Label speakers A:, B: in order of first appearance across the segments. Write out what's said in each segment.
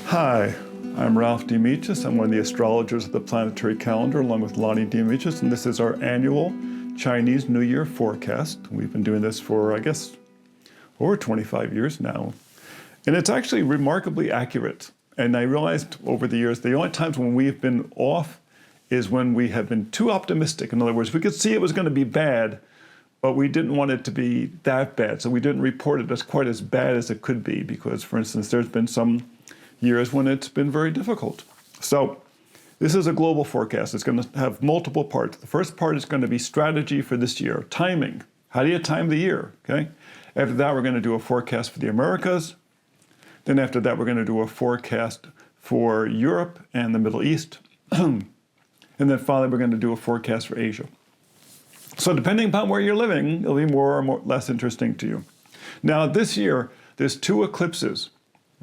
A: Hi, I'm Ralph Dimichis. I'm one of the astrologers of the Planetary Calendar, along with Lonnie Dimichis, and this is our annual Chinese New Year forecast. We've been doing this for, I guess, over 25 years now. And it's actually remarkably accurate. And I realized over the years, the only times when we've been off is when we have been too optimistic. In other words, we could see it was going to be bad, but we didn't want it to be that bad. So we didn't report it as quite as bad as it could be because, for instance, there's been some years when it's been very difficult. So this is a global forecast. It's going to have multiple parts. The first part is going to be strategy for this year, timing. How do you time the year? Okay. After that, we're going to do a forecast for the Americas. Then after that, we're going to do a forecast for Europe and the Middle East. And then finally, we're going to do a forecast for Asia. So depending upon where you're living, it'll be more or less interesting to you. Now, this year, there's two eclipses,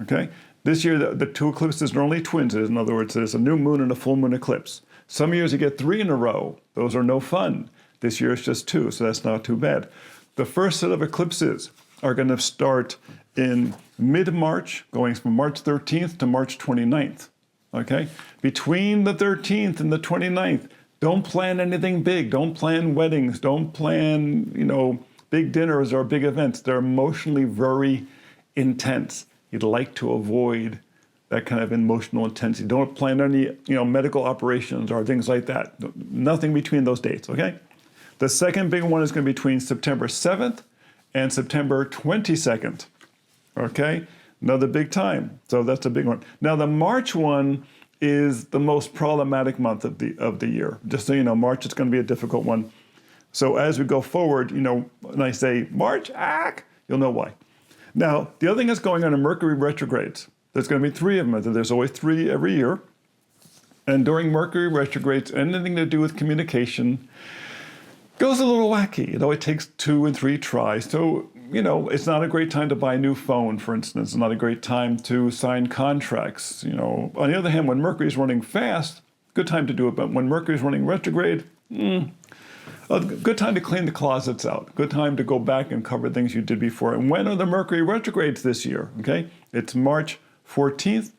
A: okay? This year, the two eclipses are only twins. In other words, there's a new moon and a full moon eclipse. Some years you get 3 in a row. Those are no fun. This year it's just 2, so that's not too bad. The first set of eclipses are going to start in mid-March, going from March 13th to March 29th, okay? Between the 13th and the 29th, don't plan anything big. Don't plan weddings. Don't plan, big dinners or big events. They're emotionally very intense. You'd like to avoid that kind of emotional intensity. Don't plan any, medical operations or things like that. Nothing between those dates, okay? The second big one is going to be between September 7th and September 22nd, okay? Another big time, so that's a big one. Now the March one is the most problematic month of the year. Just so you know, March is going to be a difficult one. So as we go forward, when I say March, you'll know why. Now, the other thing that's going on in Mercury retrogrades, there's going to be 3 of them. There's always 3 every year. And during Mercury retrogrades, anything to do with communication goes a little wacky. It takes 2 and 3 tries. So, it's not a great time to buy a new phone, for instance. It's not a great time to sign contracts. On the other hand, when Mercury's running fast, good time to do it. But when Mercury's running retrograde, a good time to clean the closets out. Good time to go back and cover things you did before. And when are the Mercury retrogrades this year? Okay, it's March 14th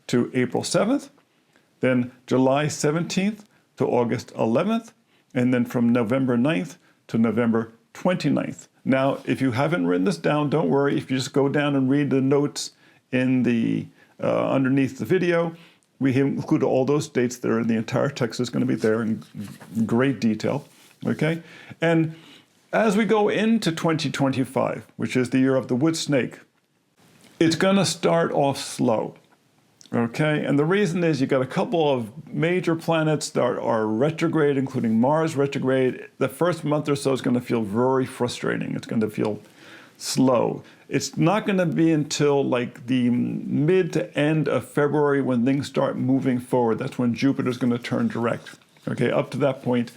A: to April 7th, then July 17th to August 11th, and then from November 9th to November 29th. Now, if you haven't written this down, don't worry. If you just go down and read the notes in the underneath the video, we have included all those dates there, and the entire text is going to be there in great detail. Okay? And as we go into 2025, which is the year of the wood snake, it's going to start off slow. Okay? And the reason is you've got a couple of major planets that are retrograde, including Mars retrograde. The first month or so is going to feel very frustrating. It's going to feel slow. It's not going to be until like the mid to end of February when things start moving forward. That's when Jupiter's going to turn direct. Okay? Up to that point,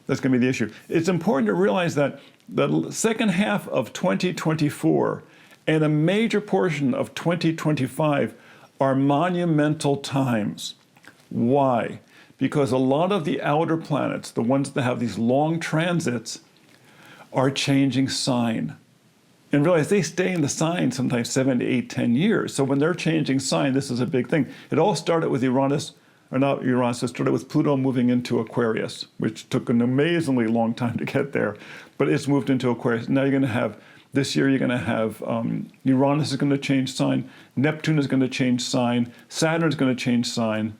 A: that's going to be the issue. It's important to realize that the second half of 2024 and a major portion of 2025 are monumental times. Why? Because a lot of the outer planets, the ones that have these long transits, are changing sign. And realize they stay in the sign sometimes 7 to 8, 10 years. So when they're changing sign, this is a big thing. It all started with Uranus, or not Uranus, it started with Pluto moving into Aquarius, which took an amazingly long time to get there. But it's moved into Aquarius. Now you're going to have this year, you're going to have Uranus is going to change sign, Neptune is going to change sign, Saturn is going to change sign.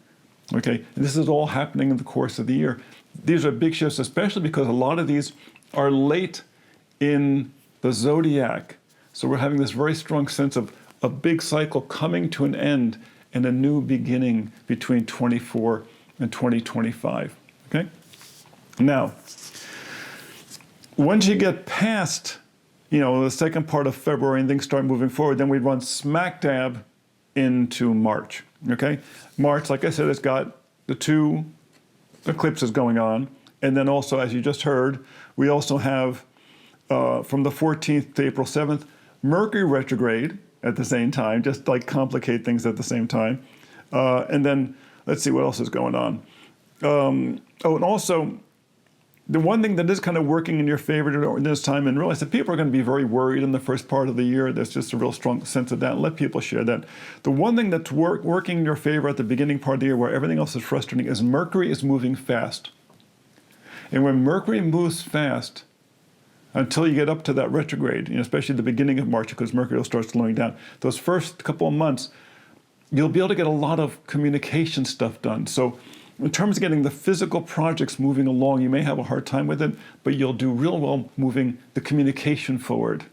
A: Okay, and this is all happening in the course of the year. These are big shifts, especially because a lot of these are late in the zodiac. So we're having this very strong sense of a big cycle coming to an end and a new beginning between 24 and 2025. Okay, now once you get past the second part of February and things start moving forward, then we run smack dab into March, okay? March, like I said, it's got the 2 eclipses going on. And then also, as you just heard, we also have, from the 14th to April 7th, Mercury retrograde at the same time, just like complicate things at the same time. And then, let's see what else is going on. And also, the one thing that is kind of working in your favor during this time, and realize that people are going to be very worried in the first part of the year. There's just a real strong sense of that. Let people share that. The one thing that's working in your favor at the beginning part of the year, where everything else is frustrating, is Mercury is moving fast. And when Mercury moves fast, until you get up to that retrograde, especially the beginning of March, because Mercury will start slowing down, those first couple of months, you'll be able to get a lot of communication stuff done. So in terms of getting the physical projects moving along, you may have a hard time with it, but you'll do real well moving the communication forward,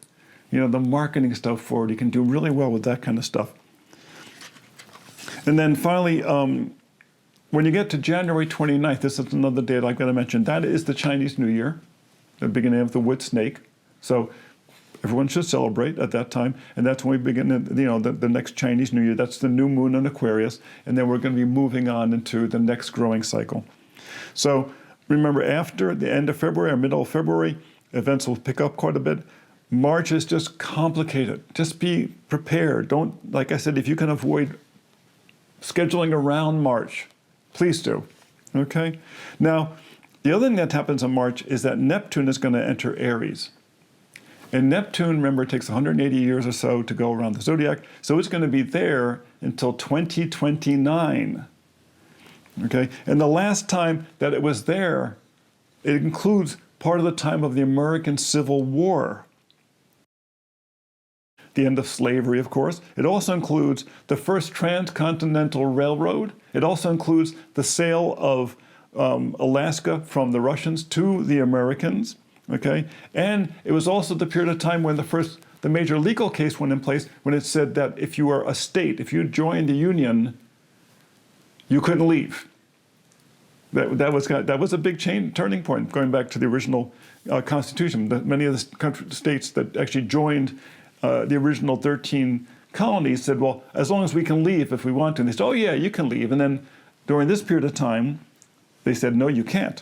A: the marketing stuff forward. You can do really well with that kind of stuff. And then finally, when you get to January 29th, this is another date I've got to mention. That is the Chinese New Year, the beginning of the wood snake. So everyone should celebrate at that time, and that's when we begin, the next Chinese New Year. That's the new moon in Aquarius, and then we're going to be moving on into the next growing cycle. So remember, after the end of February or middle of February, events will pick up quite a bit. March is just complicated. Just be prepared. Don't, like I said, if you can avoid scheduling around March, please do. Okay? Now, the other thing that happens in March is that Neptune is going to enter Aries. And Neptune, remember, it takes 180 years or so to go around the zodiac, so it's going to be there until 2029. Okay? And the last time that it was there, it includes part of the time of the American Civil War. The end of slavery, of course. It also includes the first transcontinental railroad. It also includes the sale of Alaska from the Russians to the Americans. Okay, and it was also the period of time when the major legal case went in place, when it said that if you were a state, if you joined the Union, you couldn't leave. That was a big turning point, going back to the original Constitution. That many of the states that actually joined the original 13 colonies said, well, as long as we can leave if we want to. And they said, oh yeah, you can leave. And then during this period of time, they said, no, you can't.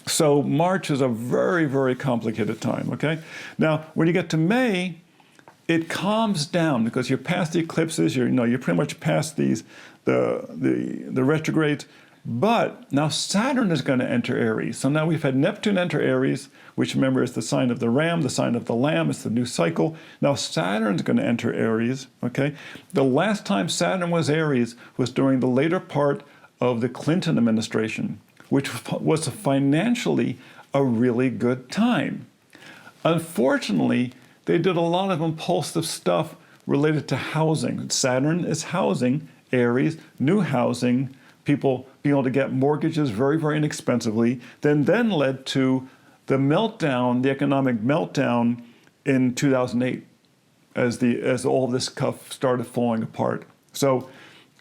A: So March is a very, very complicated time, okay? Now, when you get to May, it calms down because you're past the eclipses, you're pretty much past the retrogrades, but now Saturn is going to enter Aries. So now we've had Neptune enter Aries, which remember is the sign of the ram, the sign of the lamb, it's the new cycle. Now Saturn's going to enter Aries, okay? The last time Saturn was Aries was during the later part of the Clinton administration, which was financially a really good time. Unfortunately, they did a lot of impulsive stuff related to housing. Saturn is housing, Aries, new housing, people being able to get mortgages very, very inexpensively, then led to the meltdown, the economic meltdown in 2008 as all this stuff started falling apart. So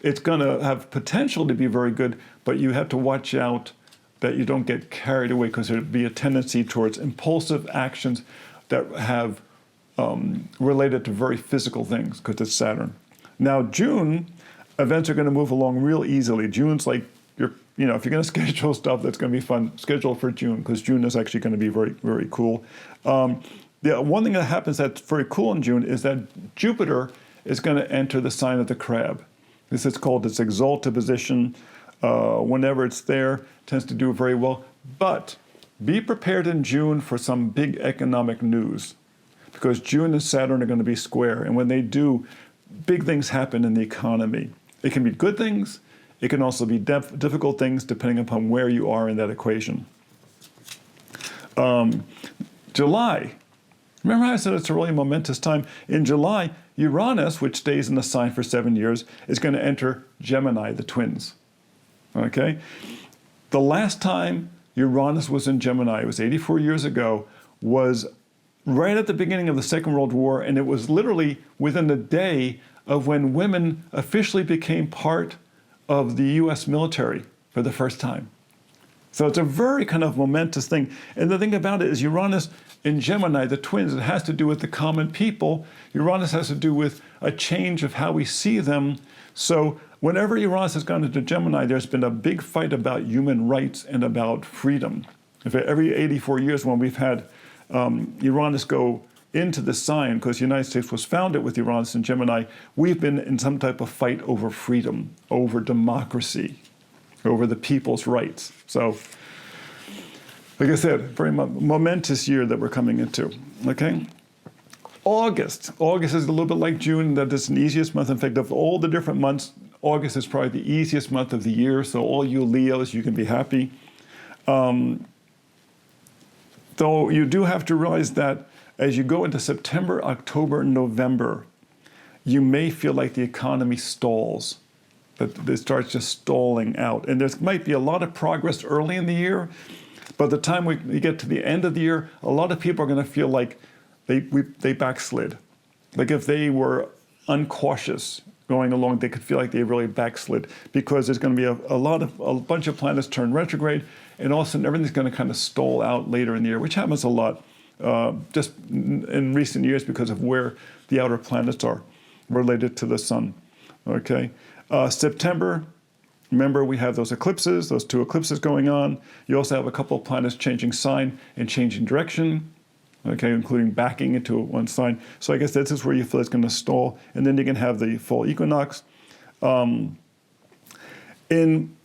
A: it's going to have potential to be very good, but you have to watch out that you don't get carried away, because there'd be a tendency towards impulsive actions that have related to very physical things, because it's Saturn. Now, June, events are going to move along real easily. June's like, if you're going to schedule stuff that's going to be fun, schedule for June, because June is actually going to be very, very cool. The one thing that happens that's very cool in June is that Jupiter is going to enter the sign of the crab. This is called its exalted position. Whenever it's there, tends to do very well. But be prepared in June for some big economic news, because June and Saturn are going to be square. And when they do, big things happen in the economy. It can be good things. It can also be difficult things, depending upon where you are in that equation. July. Remember how I said it's a really momentous time? In July, Uranus, which stays in the sign for 7 years, is going to enter Gemini, the twins. Okay? The last time Uranus was in Gemini, it was 84 years ago, was right at the beginning of the Second World War, and it was literally within a day of when women officially became part of the U.S. military for the first time. So it's a very kind of momentous thing. And the thing about it is Uranus in Gemini, the twins, it has to do with the common people. Uranus has to do with a change of how we see them. So whenever Uranus has gone into Gemini, there's been a big fight about human rights and about freedom. Every 84 years when we've had Uranus go into the sign, because the United States was founded with Uranus in Gemini, we've been in some type of fight over freedom, over democracy, over the people's rights. So Like I said, very momentous year that we're coming into, okay? August is a little bit like June, that is the easiest month. In fact, of all the different months, August is probably the easiest month of the year, so all you Leos, you can be happy. Though you do have to realize that as you go into September, October, November, you may feel like the economy stalls, that it starts just stalling out. And there might be a lot of progress early in the year, but the time we get to the end of the year, a lot of people are going to feel like they backslid. Like if they were uncautious going along, they could feel like they really backslid, because there's going to be a bunch of planets turn retrograde, and all of a sudden everything's going to kind of stall out later in the year, which happens a lot just in recent years because of where the outer planets are related to the sun. Okay, September. Remember, we have those eclipses, those 2 eclipses going on. You also have a couple of planets changing sign and changing direction, okay, including backing into one sign. So I guess this is where you feel it's going to stall. And then you can have the fall equinox. In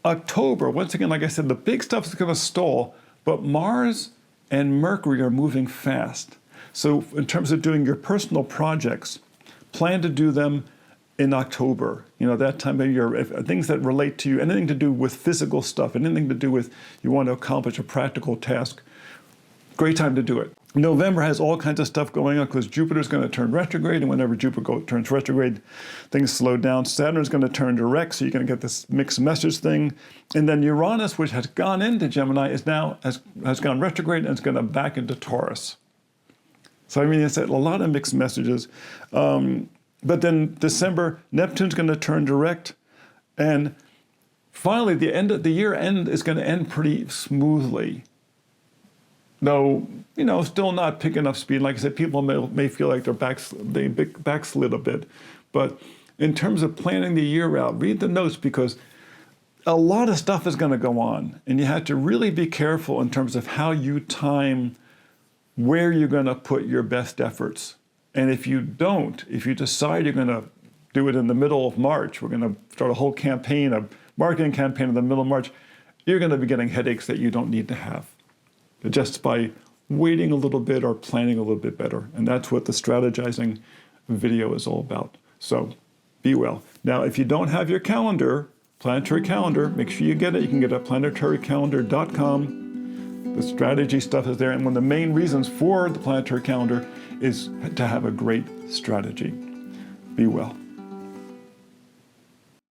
A: October, once again, like I said, the big stuff is going to stall, but Mars and Mercury are moving fast. So in terms of doing your personal projects, plan to do them in October, that time of year, things that relate to you, anything to do with physical stuff, anything to do with you want to accomplish a practical task, great time to do it. November has all kinds of stuff going on because Jupiter's going to turn retrograde, and whenever Jupiter turns retrograde, things slow down. Saturn's going to turn direct, so you're going to get this mixed message thing. And then Uranus, which has gone into Gemini, has gone retrograde and it's going to back into Taurus. So I mean, it's a lot of mixed messages. But then December, Neptune's going to turn direct. And finally, the year end is going to end pretty smoothly. Though, still not picking up speed. Like I said, people may feel like they backslid a bit. But in terms of planning the year out, read the notes, because a lot of stuff is going to go on. And you have to really be careful in terms of how you time where you're going to put your best efforts. And if you decide you're going to do it in the middle of March, we're going to start a whole campaign, a marketing campaign in the middle of March, you're going to be getting headaches that you don't need to have just by waiting a little bit or planning a little bit better. And that's what the strategizing video is all about. So be well. Now, if you don't have your calendar, planetary calendar, make sure you get it. You can get it at planetarycalendar.com. The strategy stuff is there. And one of the main reasons for the planetary calendar is to have a great strategy. Be well.